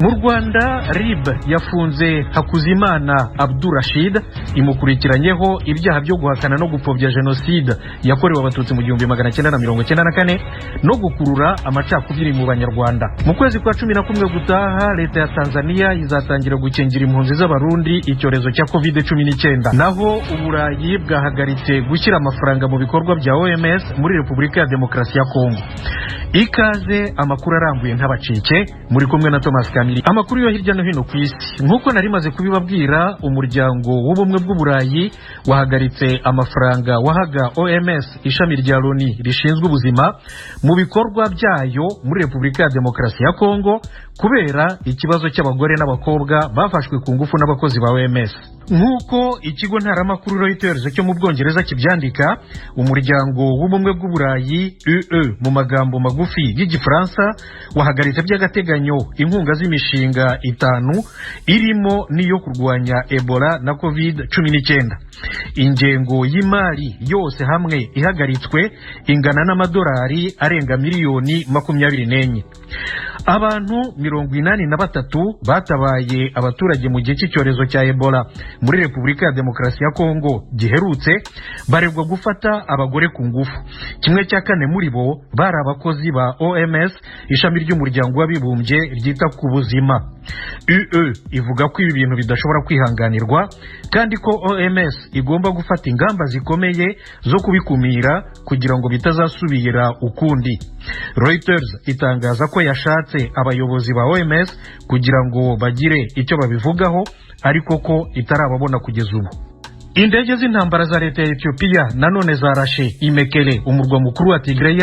Mu Rwanda RIB yafunze Hakuzimana Abdurrashid imukurikiranyeho ibyaha byo guhakana no gupfobya jenoside yakorewe abatutsi mu 1994 no gukurura amacakubiri mu banyarwanda. Mu kwezi kwa 11 gutaha leta ya Tanzania izatangira gukingira impunzi z'abarundi icyorezo cya COVID-19. Naho Uburayi bwahagaritse gushyira amafaranga mu bikorwa bya OMS muri Repubulika ya Demokarasi ya Kongo. Ikaze amakuru arambuye nk'abacike muri kumwe na Thomas Kamili. Amakuru yo hirya no hino ku isi nkuko nari maze kubibabwira, umuryango w'ubumwe bw'Uburayi wahagaritse amafaranga wahaga OMS ishami rya Loni rishinzwe ubuzima mu bikorwa byayo muri Repubulika ya Demokarasi ya Kongo kubera ikibazo cy'abagore n'abakobwa bafashwe ku ngufu n'abakozi ba OMS. Nkuko ikigo ntaramakuru Reuters cyo mu Bwongereza kibyandika, umuryango w'ubumwe bw'Uburayi UE mu magambo magufi y'Igifaransa wahagaritse by'agateganyo inkunga z'imishinga 5 irimo niyo kurwanya Ebola na COVID-19. Ingengo y'imari yose hamwe ihagaritswe ingana n'amadolari arenga miliyoni 24. Abantu 83 batabaye abaturage mu gihe cy'icyorezo cya Ebola muri Repubulika ya Demokarasi ya Kongo giherutse baregwa gufata abagore ku ngufu. 1/4 muri bo bari abakozi ba OMS ishami ry'umuryango w'abibumbye ryita ku buzima. UE ivuga ko ibi bintu bidashobora kwihanganirwa kandi ko OMS igomba gufata ingamba zikomeye zo kubikumira kugira ngo bitazasubira ukundi. Reuters itangaza ko yashatse abayobozi ba OMS kugira ngo bagire icyo babivugaho ariko ko itarababona kugeza ubu. Indege z'intambara za leta ya Ethiopia nanone zarashe Imekele, umurwa mukuru wa Tigray,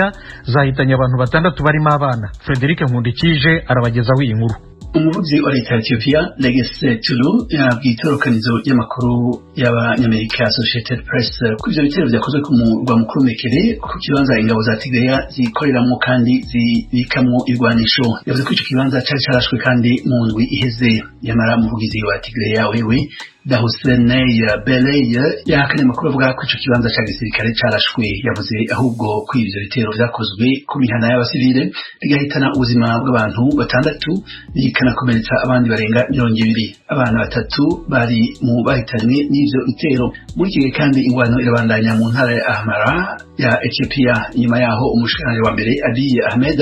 zahitanye abantu 6 barimo abana. Frederic Nkundikije arabagezaho iyi nkuru. Umuvugizi wa leta ya Ethiopia Legesse Tulu yabwiye itorokanizo y'amakuru y'abanyamerika Associated Press ko ivyo bitero vyakozwe ku murwa mukuru Mekele ku kibanza ingabo za Tigray zikoreramo kandi zibikamwo irwanisho. Yavuze ko ico kibanza cari carashwe kandi mu ndwi iheze. Yamara umuvugizi wa Tigray wewe Dahussenei Beleye yakane amakuru avuga ko ico kibanza ca gisirikare carashwe. Yavuze ahubwo ko ivyo bitero vyakozwe ku mihana y'abasivile bigahitana ubuzima bw'abantu 6 bikanakomeretsa abandi barenga 200. Abana 3 bari mu bahitanywe n'ivyo bitero. Muri kigihe kandi ingwano irabandanya mu ntara ya Amhara ya Ethiopia. Nyuma yaho umushikiranganje wa mbere Abiy Ahmed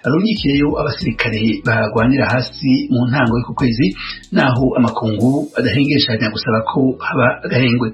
arungikiyeyo abasirikare bagwanira hasi mu ntango y'uku kwezi, naho amakungu adahengeshanya gusaba ko haba gahengwe.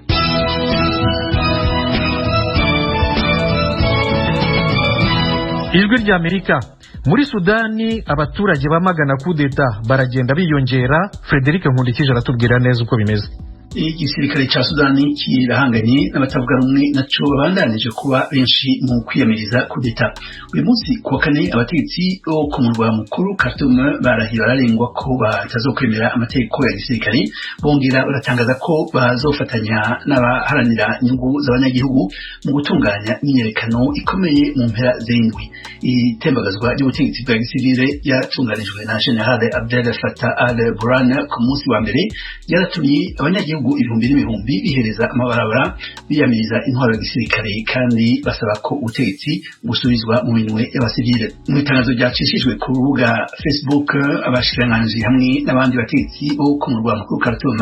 Ijwi rya Amerika. Muri Sudani abaturage bamagana kudeta baragenda biyongera. Frederic Nkundikije aratubwira neza uko bimeze. Igisirikare ca Sudani kirahanganye n'abatavuga rumwe naco babandanije kuba benshi mu kwiyamiriza kudeta. Uyu munsi kuwa kane abategetsi bo ku murwa mukuru Khartoum barahiye bararengwa ko batazokwemera amategeko ya gisirikare, bongera baratangaza ko bazofatanya n'abaharanira inyungu z'abanyagihugu mu gutunganya imyiyerekano ikomeye mu mpera z'indwi. Itembagazwa ry'ubutegetsi bwa gisivile yatunganijwe na General Abdel Fattah al-Burhan ku munsi wa mbere yaratumye abanyagihugu ibihumbi bihereza amabarabara biyamiriza intwaro ya gisirikare kandi basaba ko ubutegetsi busubizwa mu minwe y'abasivile. Mu itangazo ryacishijwe ku rubuga Facebook, abashikiranganje hamwe n'abandi bategetsi bo ku murwa mukuru Khartoum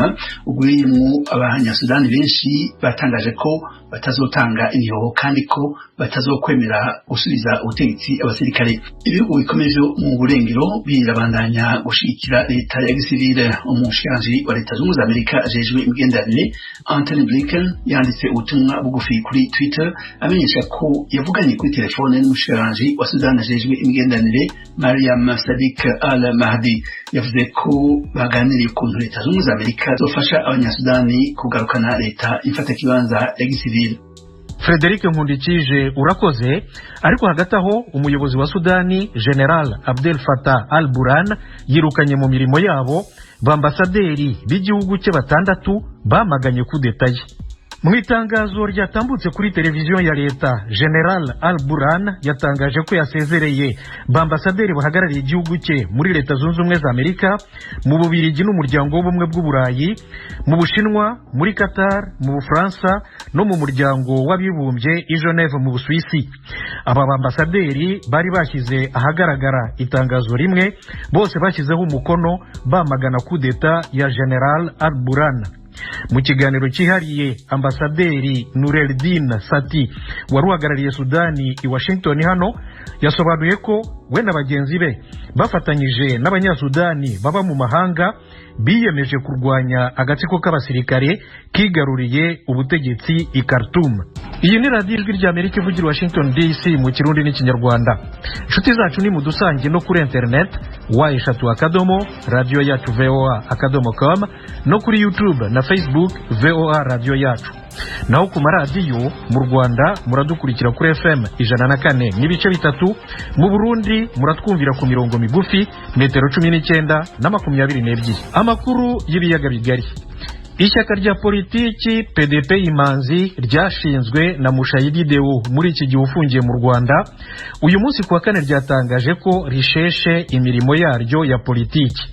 ugwiriyemwo abanyasudani benshi batangaje ko batazotanga imihoho kandi ko batazokwemera gusubiza ubutegetsi abasirikare. Ibihugu bikomeje mu burengero birabandanya gushikira leta ya gisivile. Umushikiranganje wa leta zunze ubumwe za Amerika ajejwe imigenderanire Anthony Blinken yanditse ubutumwa bugufi kuri Twitter amenyesha ko yavuganye kuri telefone n'umushikiranganje wa Sudani ajejwe imigenderanire Mariam Sadiq al-Mahdi. Yavuze ko baganiriye ku ntu leta zunze ubumwe za Amerika zofasha abanyasudani kugarukana leta ifata kibanza ya gisivile. Frederic Nkundikije urakoze. Ariko hagati aho umuyobozi wa Sudani General Abdel Fattah al-Burhan yirukanye mu mirimo yabo bambasaderi b'igihugu cye 6 bamaganye kudeta ye. Mu itangazo ryatambutse kuri televiziyo ya leta, General Al-Burhan yatangaje ko yasezereye bambasaderi bahagarariye igihugu cye muri Leta Zunze Ubumwe za Amerika, mu Bubiligi n'umuryango w'ubumwe bw'Uburayi, mu Bushinwa, muri Qatar, mu Bufaransa no mu muryango w'abibumbye i Geneve mu Busuwisi. Aba bambasaderi bari bashyize ahagaragara itangazo rimwe, bose bashyizeho umukono bamagana kudeta ya General Al-Burhan. Mu kiganiro cyihariye, ambasaderi Nureddin Sati wari uhagarariye Sudani i Washington hano yasobanuye ko we na bagenzi be bafatanyije n'abanyasudani baba mu mahanga biyemeje kurwanya agatsiko k'abasirikare kigaruriye ubutegetsi i Khartoum. Iyi ni radiyo ijwi rya Amerika ivugira Washington DC mu Kirundi n'Ikinyarwanda. Inshuti zacu ni mudusange no kuri internet wa3 radio yacu voa.com no kuri YouTube na Facebook VOA radio yacu. Naho ku maradiyo mu Rwanda muradukurikira kuri FM 104.3, mu Burundi muratwumvira ku mirongo migufi metero 19 na 22. Amakuru y'ibiyaga bigari. Ishyaka rya politiki PDP Imanzi ryashinzwe na Mushayidi Deo muri iki gihe ufungiye mu Rwanda, uyu munsi kuwa kane ryatangaje ko risheshe imirimo yaryo ya politiki.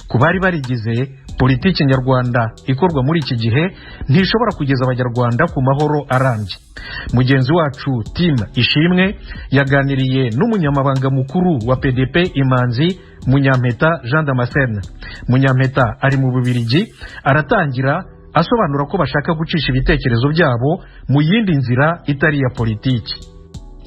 Ku bari barigize, politiki nyarwanda ikorwa muri iki gihe ntishobora kugeza abanyarwanda ku mahoro arambye. Mugenzi wacu Tim Ishimwe yaganiriye n'umunyamabanga mukuru wa PDP Imanzi, Munyampeta Jean Damascene. Munyampeta ari mu Bubiligi, aratangira asobanura ko bashaka gucisha ibitekerezo byabo mu yindi nzira itari ya politiki.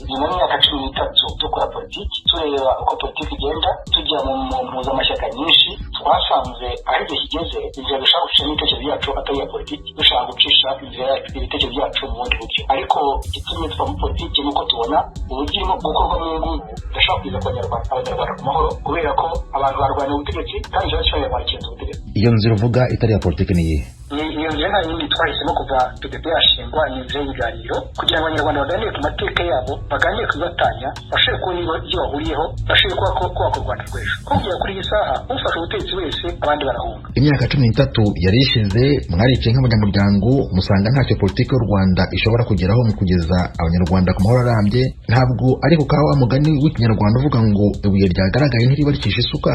Nyuma y'imyaka 13 dukora politiki, tureba uko politiki igenda, tujya mu mpuzamashaka nyinshi, twasanze aho igihe kigeze inzira dushaka gucisha ibitekerezo byacu atari ya politiki, dushaka gucisha inzira ibitekerezo byacu mu bundi buryo. Ariko igitumye tuva muri politiki nuko tubona uburyo irimo gukorwa mu ngubu ndashaka kwiza ku abanyarwanda ku mahoro, kubera ko abantu barwanya ubutegetsi kandi ikibazo cyabo bakirenza ubutegetsi. Iyo nzira uvuga itari ya politiki ni iyihe? Iyo nzira nta yindi twahisemo kuva PDP yashingwa, ni inzira y'ibiganiro kugira ngo abanyarwanda baganire ku mateka yabo, baganire ku bibatanya, bashobore kubona ibyo bahuriyeho, bashobore kubaka u Rwanda rw'ejo. Kugera kuri iyi saha ufashe ubutegetsi wese abandi barahunga. Imyaka 13 yari ishize, mwaricaye nk'abanyamuryango musanga ntacyo politiki y'u Rwanda ishobora kugeraho mu kugeza abanyarwanda ku mahoro arambye. Ntabwo ariko kawa mugani w'ikinyarwanda uvuga ngo ibuye ryagaragaye ntiriba ricisha isuka.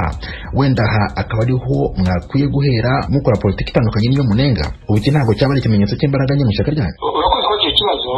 Wenda aha akaba ariho mwakwiye guhera mukora politiki itandukanye n'iyo munenga. Ubu iki ntabwo cyaba ari ikimenyetso cy'imbaraga nke mu ishyaka ryanyu? Urakoze ko icyo kibazo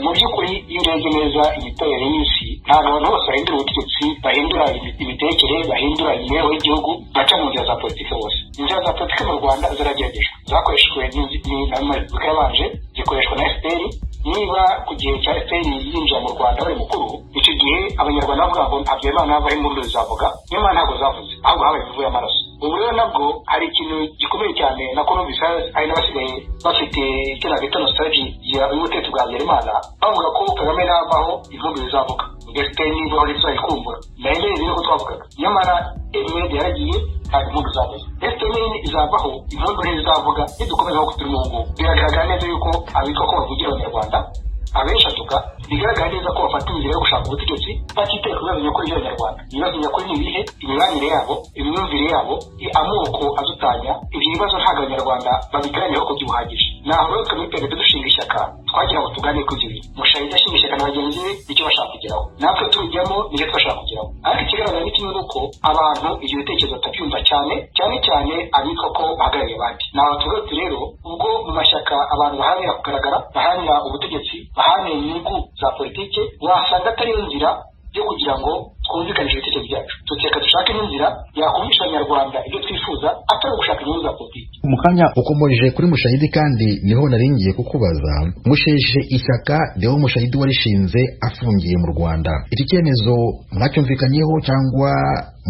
mu by'ukuri iyo urebye neza imiterere y'isi, ntabwo abantu bose bahindura ubutegetsi, bahindura imitekere, bahindura imibereho y'igihugu, baca mu nzira za politiki bose. Inzira za politiki mu Rwanda zirageragejwe, zakoreshejwe n'Amabwiriza yabanje, zikoreshwa na FPR. Niba ku gihe cya FPR yinjira mu Rwanda bari mukuru, icyo gihe abanyarwanda bavuga ngo ntabwo Imana bahe impundu zavuga, nyamara ntabwo zavuze, ahubwo habaye ivuye amaraso. Ubu rero nabwo hari ikintu gikomeye cyane na Columbus ari n'abasigaye bafite icyo nabita nostalgie y'ubutegetsi bwa Habyarimana, bavuga ko Kagame navaho impundu zizavuga, FPR niba wari tuzayikumbura nayo rero ko twavugaga, nyamara Emedi yaragiye ntabwo impundu zavuze. FPR izavaho impundu ntizizavuga, nidukomeza aho turi mu ngubu biragaragara neza yuko abitwa ko bavugira abanyarwanda abenshi atuka, bigaragara neza ko bafata inzira yo gushaka ubutegetsi batitaye ku bibazo nyakuri by'abanyarwanda. Ibibazo nyakuri ni ibihe? Imibanire yabo, imyumvire yabo, amoko azutanya. Ibyo bibazo ntabwo abanyarwanda babiganiraho ku buhagije. Naho rero twebwe PDP dushinga ishyaka twagira ngo tuganire kuri ibyo bintu. Mushayidi ashinga ishyaka na bagenzi be nicyo bashaka kugeraho, natwe turujyamo nicyo twashaka kugeraho. Ariko ikigaragara ni kimwe nuko abantu ibyo bitekerezo batabyumva cyane cyane abitwa ko bahagarariye abandi. Ni abaturage rero, ubwo mu mashyaka abantu baharanira kugaragara, baharanira ubutegetsi, baharanira inyungu za politike, wasanga atari yo nzira yo kugira ngo twumvikanishe ibitekerezo byacu. Tuteka dushake n'inzira yakumvisha abanyarwanda ibyo twifuza atari gushaka inyungu za politiki. Mu kanya ukomoje kuri Mushayidi kandi niho naringiye kukubaza, musheshe ishyaka Deo Mushayidi warishinze afungiye mu Rwanda. Iki cyemezo mwacyumvikanyeho cyangwa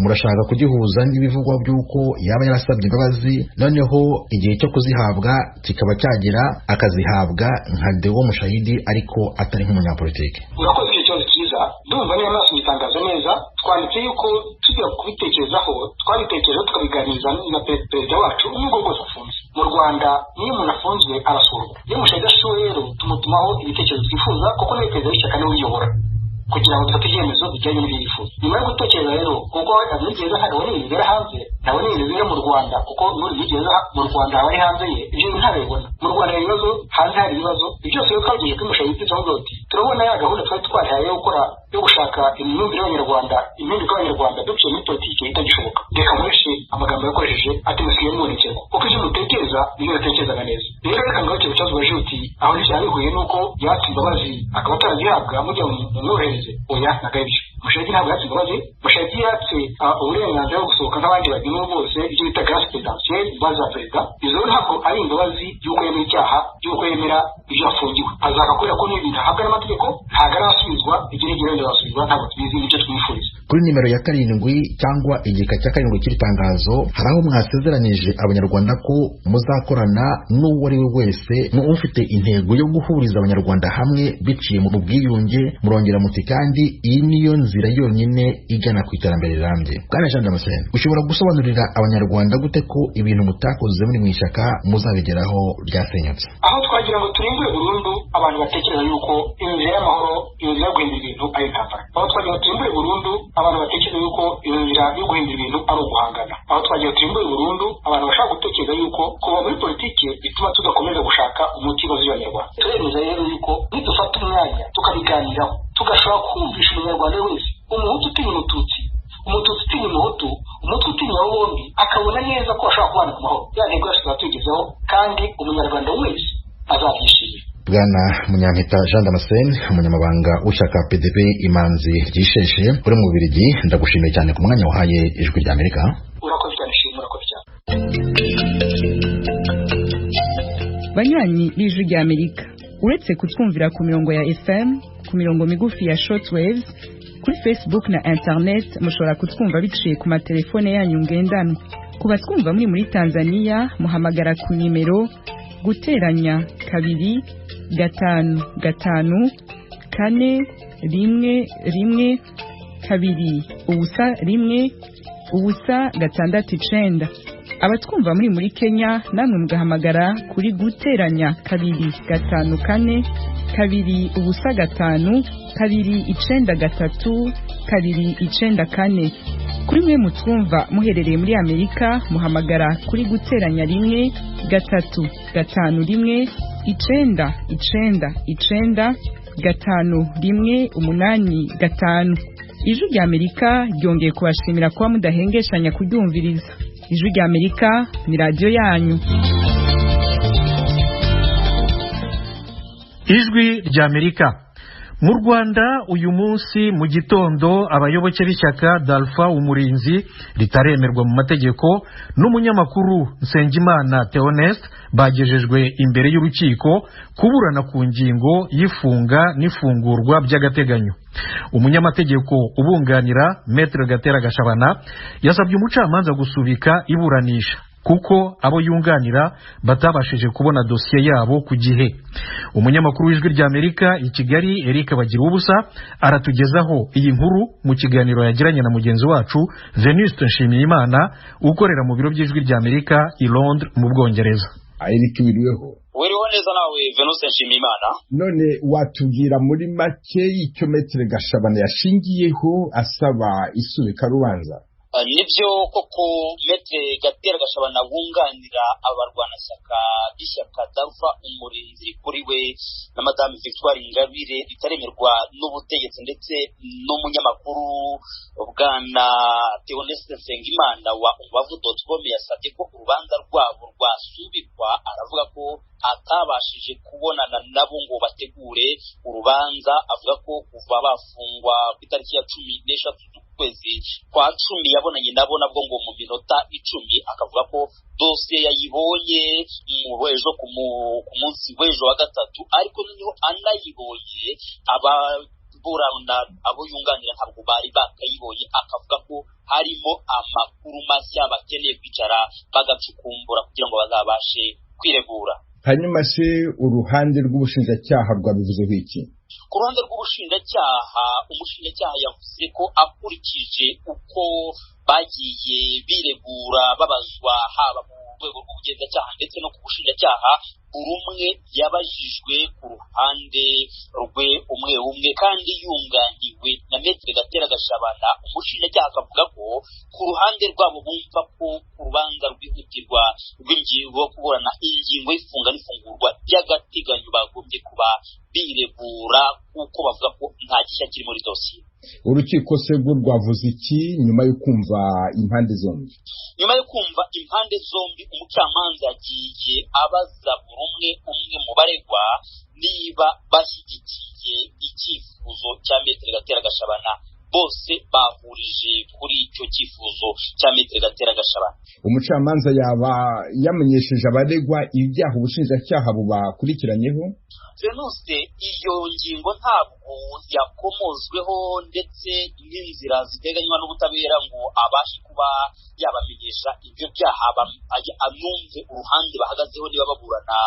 murashaka kugihuza n'ibivugwa by'uko yaba yarasabye imbabazi noneho igihe cyo kuzihabwa kikaba cyagera akazihabwa nka Deo Mushayidi ariko atari nk'umunyapolitiki? Urakoze ikibazo cyiza. Ndumva niyo maso bitangaza neza, twanditse yuko tujya kubitekerezaho, twabitekerezaho tukabiganiriza na perezida wacu n'ubwo bwose afunze. Mu Rwanda niyo umuntu afunzwe arasurwa. Iyo Mushayidi ashowe rero tumutumaho ibitekerezo twifuza, kuko ni perezida w'ishyaka niwe uyobora, kugira ngo dufate ibyemezo bijyanye n'ibyo yifuza. Nyuma yo gutekereza rero, kuko abigeza ntabwo bari bigera hanze, nawe ni ibintu biri mu Rwanda kuko muri bigeza mu Rwanda abari hanze ye ibyo ntabibona mu Rwanda hari ibibazo hanze hari ibibazo byose rero twagiye kwimusha yitwa Ngoti turabona ya gahunda twari twahaye yo gukora yo gushaka imyumvire y'Abanyarwanda impinduka y'Abanyarwanda duciye muri politiki itagishoboka reka murishe amagambo yakoresheje ati musiye mubonekera kuko ivyo mutekereza niyo yatekerezaga neza rero reka ngaruke ku kibazo bajuti aho nticyarihuye nuko yatse imbabazi akaba ataragihabwa mujya mu mwohereze oya nagabyo Mushayidi ntabwo yatse imbabazi Mushayidi yatse uburenganzira bwo gusohoka nk'abandi bagiye bose ibyo bita grâce présidentielle baza perezida izo ntabwo ari imbabazi y'uko yemera icyaha y'uko yemera ibyo afungiwe azakakora ko n'ibintu ahabwa n'amategeko ntabwo arasubizwa igihe gihenda basubizwa ntabwo tubizi nicyo twifuriza. Kuri nimero ya 7 cyangwa igika cya 7 kiri tangazo hari aho mwasezeranije Abanyarwanda ko muzakorana n'uwo ari we wese ufite intego yo guhuriza Abanyarwanda hamwe biciye mu bwiyunge murongera muti kandi iyi niyo nzira yonyine igana ku iterambere rirambye. Bwana Jean Damascene ushobora gusobanurira Abanyarwanda gute ko ibintu mutakoze muri mu ishyaka muzabigeraho byasenyutse? Aho twagira ngo turimbure burundu abantu batekereza yuko inzira y'amahoro inzira yo guhindura ibintu ari intambara. Aho twagira ngo turimbure burundu abantu batekereza yuko inzira yo guhindura ibintu ari uguhangana. Aho twagira ngo turimbure burundu abantu bashaka gutekereza yuko kuba muri politiki bituma tudakomeza gushaka umuti w'abazi b'Abanyarwanda. Turemeza rero yuko nidufata umwanya tukabiganiraho tugashobora kumvisha Umunyarwanda wese umuhutu utinya umututsi umututsi utinya umuhutu umutwe utinya abo bombi akabona neza ko ashobora kubana ku mahoro ya ntego yacu tugezeho kandi Umunyarwanda wese azabyishimira. Bwana Munyampeta Jean Damascene umunyamabanga w'ishyaka PDP Imanzi ryisheshe uri mu Bubiligi ndagushimiye cyane ku mwanya wahaye Ijwi ry'Amerika. Urakoze cyane shimwe urakoze cyane. Banywanyi b'Ijwi ry'Amerika uretse kutwumvira ku mirongo ya FM ku mirongo migufi ya shortwaves kuri Facebook na internet mushobora kutwumva biciye ku matelefone yanyu ngendanwa. Kuba twumva muri Tanzania muhamagara ku nimero guteranya 2 5 5 4 1 1 2 ubusa 1 ubusa 6 abatwumva muri Kenya namwe mugahamagara kuri guteranya 2 5 4 2 ubusa 5 2 9 3 2 9 kuri mwe mutwumva muherereye muri Amerika muhamagara kuri guteranya 1 3 5 1 9 9 5 1 8 5. Ijwi ry'Amerika ryongeye kubashimira kuba mudahengeshanya kuryumviriza. Ijwi ry'Amerika ni radio yanyu. Ijwi ry'Amerika mu Rwanda uyu munsi mu gitondo abayoboke b'ishyaka Dalpha Umurinzi ritaremerwa mu mategeko n'umunyamakuru Nsengimana Theoneste bagejejwe imbere y'urukiko kuburana ku ngingo y'ifunga n'ifungurwa by'agateganyo. Umunyamategeko ubunganira Maître Gatera Gashabana yasabye umucamanza gusubika iburanisha kuko abo yunganira batabashije kubona dosiye yabo ku gihe. Umunyamakuru w'Ijwi ry'Amerika i Kigali Eric Bagirubusa aratugezaho iyi nkuru mu kiganiro yagiranye na mugenzi wacu Venuste Nshimiyimana ukorera mu biro by'Ijwi ry'Amerika i Londres mu Bwongereza. Eric wiriweho? Wiriho neza nawe Venuste Nshimiyimana. None watubwira muri make icyo Maître Gashabana yashingiyeho asaba isubika rubanza? Nibyo koko Maître Gatera Gashabana wunganira abarwanashyaka b'ishyaka Dalpha Umurinzi kuri we na Madame Victoire Ingabire ritaremerwa n'ubutegetsi ndetse n'umunyamakuru Bwana Theoneste Nsengimana wa Umubavu.com yasabye ko urubanza rwabo rwasubikwa. Aravuga ko atabashije kubonana nabo ngo bategure urubanza. Avuga ko kuva bafungwa ku itariki ya 13 kwezi kwa 10 yabonanye nabo nabwo ngo mu minota 10. Akavuga ko dosiye yayibonye mu ejo ku munsi w'ejo wa gatatu, ariko niho anayibonye ababurana abo yunganira ntabwo bari bakayibonye. Akavuga ko harimo amakuru mashya bakeneye kwicara bagacukumbura kugira ngo bazabashe kwiregura. Hanyuma se uruhande rw'ubushinjacyaha rwabivuzeho iki? Ku ruhande rw'ubushinjacyaha umushinjacyaha yavuze ko akurikije uko bagiye biregura babazwa haba mu rwego rw'ubugenzacyaha ndetse no ku bushinjacyaha buri umwe yabajijwe ku ruhande rwe umwe kandi yunganiwe na Maître Gatera Gashabana umushinjacyaha akavuga ko ku ruhande rwabo bumva ko urubanza rwihutirwa rw'ingingo yo kuburana ingingo y'ifunga n'ifungurwa ry'agateganyo bagombye kuba biregura kuko bavuga ko nta gishya kiri muri dosiye. Urukiko se rwo rwavuze iki nyuma yo kumva impande zombi? Nyuma yo kumva impande zombi umucamanza yagiye abaza buri umwe mu baregwa niba bashyigikiye icyifuzo cya Maître Gatera Gashabana. Bose bahurije kuri icyo cyifuzo cya Maître Gatera Gashabana. Umucamanza yaba yamenyesheje abaregwa ibyaha ubushinjacyaha bubakurikiranyeho? Venuste, iyo ngingo ntabwo yakomozweho ndetse n'inzira ziteganywa n'ubutabera ngo abashe kuba yabamenyesha ibyo byaha anumve uruhande bahagazeho niba baburana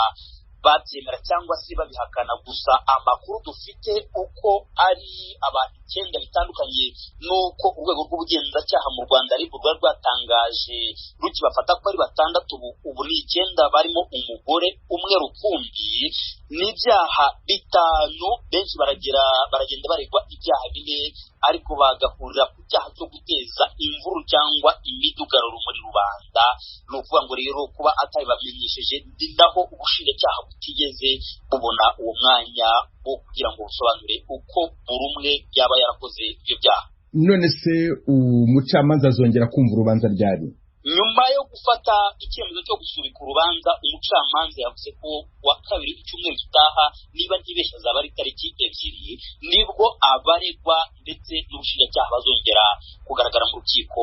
babyemera cyangwa se babihakana. Gusa amakuru dufite uko ari abantu 9 bitandukanye nuko urwego rw'ubugenzacyaha mu Rwanda ari rwari rwatangaje rukibafata ko ari 6 ubu ni 9 barimo umugore umwe rukumbi n'ibyaha 5 benshi baragenda baregwa ibyaha 4 ariko bagahurira ku cyaha cyo guteza imvuru cyangwa imidugararo muri rubanda. No kuvuga ngo rero kuba atabibamenyesheje naho ubushinjacyaha butigeze bubona uwo mwanya wo kugira ngo busobanure uko buri umwe yaba yarakoze ibyo byaha. None se umucamanza azongera kumva urubanza ryari? Nyuma yo gufata icyemezo cyo gusubika urubanza, umucamanza yavuze ko wa kabiri icyumweru gitaha niba ntibeshya zaba ari tariki 2 nibwo abaregwa ndetse n'ubushinjacyaha bazongera kugaragara mu rukiko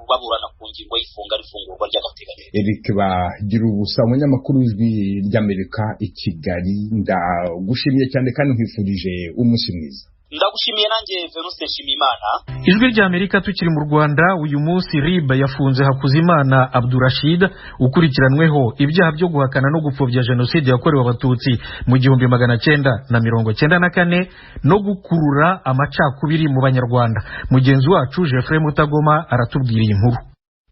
baburana ku ngingo y'ifunga n'ifungurwa ry'agateganyo. Eric Bagira ubusa, umunyamakuru w'Ijwi ry'Amerika i Kigali, ndagushimiye cyane kandi nkwifurije umunsi mwiza. Ndagushimiye nanjye Venuste Nshimiyimana. Ijwi ry'Amerika tukiri mu Rwanda, uyu munsi RIB yafunze Hakuzimana Abdurashid ukurikiranweho ibyaha byo guhakana no gupfobya jenoside yakorewe abatutsi mu 1994 no gukurura amacakubiri mu Banyarwanda. Mugenzi wacu Jeffrey Mutagoma aratubwira iyi nkuru.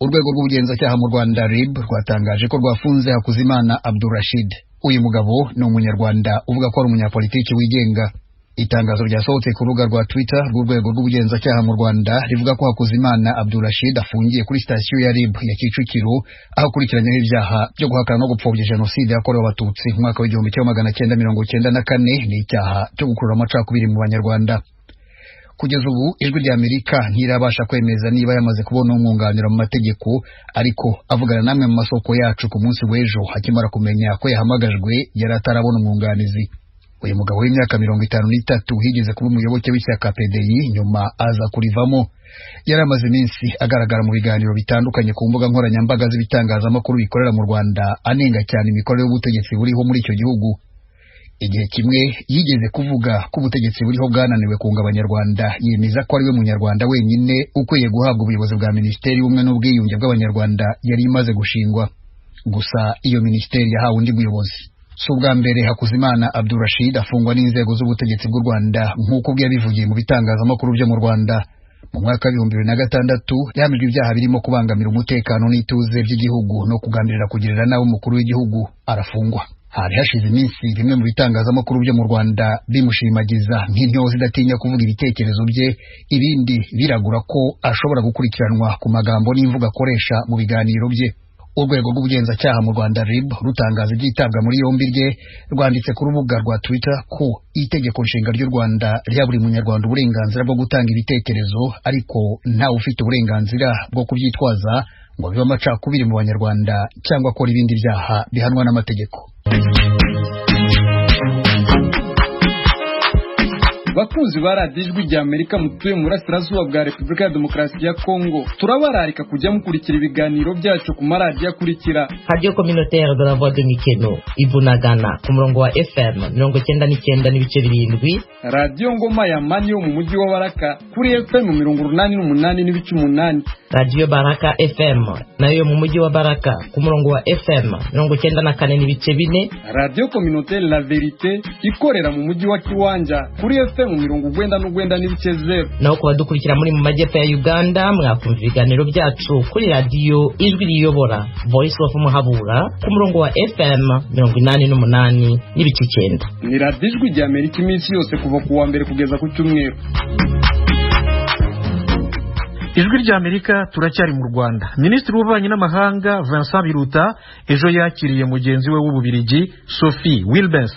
Urwego rw'ubugenzacyaha mu Rwanda RIB rwatangaje ko rwafunze Hakuzimana Abdurashid. Uyu mugabo ni umunyarwanda uvuga ko ari umunyapolitiki wigenga. Itangazo ryasohotse ku rubuga rwa Twitter rw'urwego rw'ubugenzacyaha mu Rwanda rivuga ko Hakuzimana Abdurashid afungiye kuri sitasiyo ya RIB ya Kicukiro aho akurikiranyweho ibyaha byo guhakana no gupfobya jenoside yakorewe abatutsi mu mwaka w'1994 n'icyaha cyo gukurura amacakubiri mu Banyarwanda. Kugeza ubu Ijwi ry'Amerika ntirabasha kwemeza niba yamaze kubona umwunganira mu mategeko, ariko avugana namwe mu masoko yacu ku munsi w'ejo hakimara kumenya ko yahamagajwe yari atarabona umwunganizi. Uyu mugabo w'imyaka 53 higeze kuba umuyoboke w'ishyaka PDI nyuma aza kurivamo. Yari amaze iminsi agaragara mu biganiro bitandukanye ku mbuga nkoranyambaga z'ibitangazamakuru bikorera mu Rwanda anenga cyane imikorere y'ubutegetsi buriho muri icyo gihugu. Igihe kimwe yigeze kuvuga ko ubutegetsi buriho bwananiwe kunga Abanyarwanda, yemeza ko ari we munyarwanda wenyine ukwiye guhabwa ubuyobozi bwa Minisiteri y'Ubumwe n'Ubwiyunge bw'Abanyarwanda yari imaze gushingwa. Gusa iyo minisiteri yahawe undi muyobozi. Si ubwa mbere Hakuzimana Abdurashid afungwa n'inzego z'ubutegetsi bw'u Rwanda nk'uko byabivugiye mu bitangazamakuru byo mu Rwanda. Mu mwaka wa 2006 yahamijwe ibyaha birimo kubangamira umutekano n'ituze by'igihugu no kugambirira kugirira nawe umukuru w'igihugu, arafungwa. Hari hashize iminsi bimwe mu bitangazamakuru byo mu Rwanda bimushimagiza nk'intyozi idatinya kuvuga ibitekerezo bye, ibindi biragura ko ashobora gukurikiranwa ku magambo n'imvugo akoresha mu biganiro bye. Urwego rw'ubugenzacyaha mu Rwanda RIB rutangaza ibyitabwa muri yombi rye rwanditse ku rubuga rwa Twitter ko itegeko nshinga ry'u Rwanda rya buri munyarwanda uburenganzira bwo gutanga ibitekerezo, ariko ntawe ufite uburenganzira bwo kubyitwaza ngo bibe amacakubiri mu Banyarwanda cyangwa akora ibindi byaha bihanwa n'amategeko. Bakunzi ba radiyo Ijwi ry'Amerika mutuye mu burasirazuba bwa Repubulika ya Demokarasi ya Kongo, turabararika kujya mukurikira ibiganiro byacu ku maradiyo akurikira: Radio Communautaire de la Voix de Mikeno Ibunagana ku murongo wa FM 99.7, Radio Ngoma ya Mani yo mu mujyi wa Baraka kuri FM 88.8, Radio Baraka FM nayo mu mujyi wa Baraka ku murongo wa FM 94.4, Radio Communautaire La Verite ikorera mu mujyi wa Kiwanja kuri FM 99.0. naho ku badukurikira muri mu majyepfo ya Uganda mwakumva ibiganiro byacu kuri Radio Ijwi riyobora Voice of Muhabura ku murongo wa FM 88.9. Ni Radio Ijwi ry'Amerika iminsi yose kuva ku wa mbere kugeza ku cyumweru. ijwi rya Amerika turacyari mu Rwanda. Minisitiri w'ububanyi n'amahanga Vincent Biruta ejo yakiriye mugenzi we w'Ububiligi Sophie Wilmès.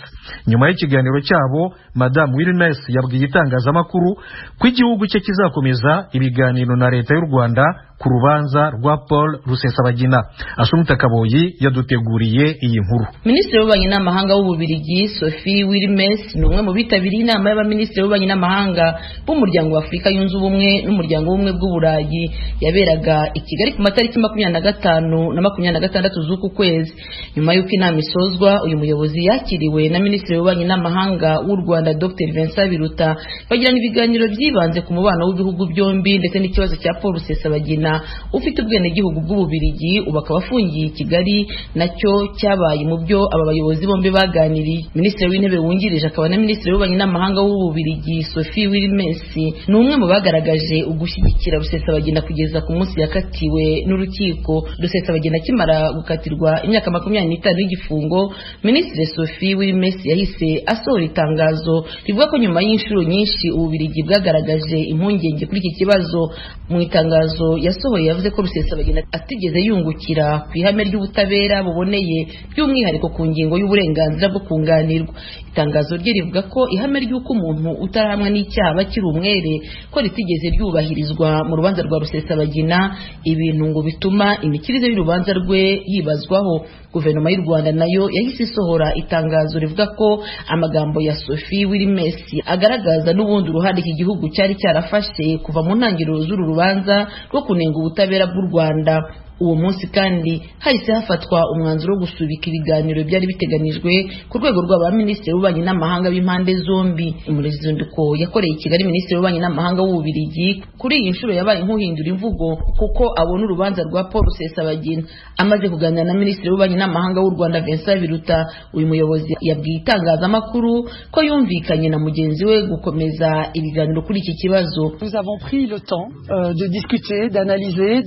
Nyuma y'ikiganiro cyabo, Madame Wilmès yabwiye itangazamakuru ko igihugu cye kizakomeza ibiganiro na leta y'u Rwanda ku rubanza rwa Paul Rusesabagina. Asumta Kaboyi yaduteguriye iyi nkuru. Minisitiri w'ububanyi n'amahanga w'Ububiligi Sophie Wilmès ni umwe mu bitabiriye inama y'abaminisitiri w'ububanyi n'amahanga b'umuryango wa Afurika yunze ubumwe n'umuryango w'ubumwe bw'Uburayi yaberaga i Kigali ku matariki 25 na 26 z'uku kwezi. Nyuma y'uko inama isozwa, uyu muyobozi yakiriwe na Minisitiri w'ububanyi n'amahanga w'u Rwanda Dr Vincent Biruta bagirana ibiganiro byibanze ku mubano w'ibihugu byombi ndetse n'ikibazo cya Paul Rusesabagina ufite ubwenegihugu bw'Ububiligi ubu akaba afungiye i Kigali, nacyo cyabaye mu byo aba bayobozi bombi baganiriye. Minisitiri w'intebe wungirije akaba na Minisitiri w'ububanyi n'amahanga w'Ububiligi Sophie Wilmès ni umwe mu bagaragaje ugushyigikira Rusesabagina kugeza ku munsi yakatiwe n'urukiko. Rusesabagina akimara gukatirwa imyaka 25 y'igifungo, Minisitiri Sophie Wilmès yahise asohora itangazo rivuga ko nyuma y'inshuro nyinshi Ububiligi bwagaragaje impungenge kuri iki kibazo. Mu itangazo yasohoye yavuze ko Rusesabagina atigeze yungukira ku ihame ry'ubutabera buboneye, by'umwihariko ku ngingo y'uburenganzira bwo kunganirwa. Itangazo rye rivuga ko ihame ry'uko umuntu utarahamwe n'icyaha bakiri umwere ko ritigeze ryubahirizwa mu rubanza rwa Rusesabagina, ibintu ngo bituma imikirize y'urubanza rwe yibazwaho. Guverinoma y'u Rwanda nayo yahise isohora itangazo rivuga ko amagambo ya Sophie Wilmès agaragaza n'ubundi uruhare iki gihugu cyari cyarafashe kuva mu ntangiriro z'uru rubanza rwo kunenga ubutabera bw'u Rwanda. Uwo munsi kandi hahise hafatwa umwanzuro wo gusubika ibiganiro byari biteganijwe ku rwego rw'abaminisitiri w'ububanyi n'amahanga b'impande zombi. Umuruzinduko yakoreye i Kigali Minisitiri w'ububanyi n'amahanga w'Ububiligi kuri iyi nshuro yabaye nk'uhindura imvugo kuko abona urubanza rwa Paul Rusesabagina. Amaze kuganira na Minisitiri w'ububanyi n'amahanga w'u Rwanda Vincent Biruta, uyu muyobozi yabwiye itangazamakuru ko yumvikanye na mugenzi we gukomeza ibiganiro kuri iki kibazo. Nous avons pris le temps de discuter, d'analyser,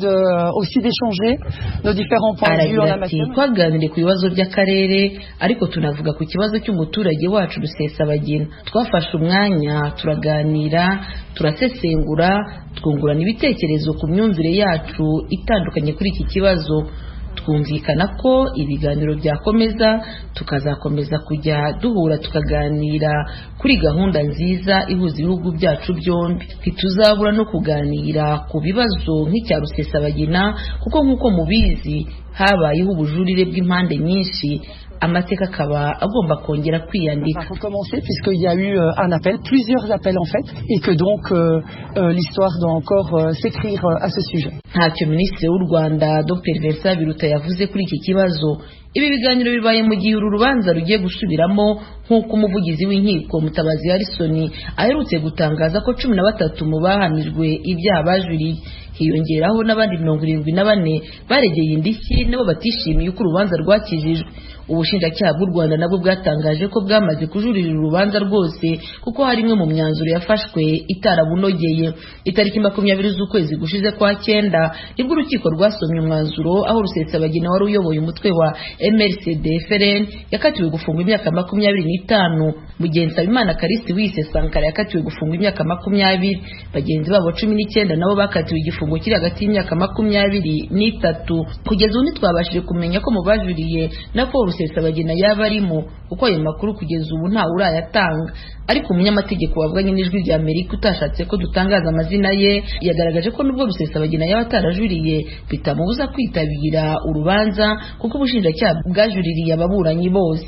aussi d'échanger nos différents points de vue en la matière. Twaganiriye ku bibazo by'akarere ariko tunavuga ku kibazo cy'umuturage wacu Rusesabagina. Twafashe umwanya turaganira, turasesengura, twungurana ibitekerezo ku myumvire yacu itandukanye kuri iki kibazo. Twumvikana ko ibiganiro byakomeza, tukazakomeza kujya duhura tukaganira kuri gahunda nziza ihuza ibihugu byacu byombi. Ntituzabura no kuganira ku bibazo nk'icya Rusesabagina kuko nk'uko mubizi habayeho ubujurire bw'impande nyinshi, amateka akaba agomba kongera kwiyandika. Pour commencer, puisqu'il y a eu un appel, plusieurs appels en fait, et que donc l'histoire doit encore s'écrire à ce sujet. Ntacyo Minisitiri w'u Rwanda Dr Vincent Biruta yavuze kuri iki kibazo. Ibi biganiro bibaye mu gihe uru rubanza rugiye gusubiramo nk'uko umuvugizi w'inkiko Mutabazi Harrison aherutse gutangaza ko 13 mu bahanijwe ibyaha bajuriye, hiyongeraho n'abandi 74 baregeye indishyi nabo batishimiye uko urubanza rwakijijwe. Ubushinjacyaha bw'u Rwanda nabwo bwatangaje ko bwamaze kujurira urubanza rwose kuko hari imwe mu myanzuro yafashwe itarabunogeye. Itariki 20 z'ukwezi gushize kwa 9 nibwo urukiko rwasomye umwanzuro aho Rusesabagina wari uyoboye umutwe wa MRCD-FRN yakatiwe gufungwa imyaka 25, mugenzi Habimana Callixte wise Sankara yakatiwe gufungwa imyaka 20, bagenzi babo 19 nabo bakatiwe igifungo kiri hagati y'imyaka 20 n'itatu. Kugeza ubu ntitwabashije kumenya ko mu bajuriye na Paul Rusesabagina yaba arimo kuko ayo makuru kugeza ubu nta urayatanga. Ariko umunyamategeko wavuganye n'ijwi rya Amerika utashatse ko dutangaza amazina ye yagaragaje ko nubwo Rusesabagina yaba atarajuriye bitamubuza kwitabira urubanza kuko ubushinjacyaha bwajuririye ababuranyi bose.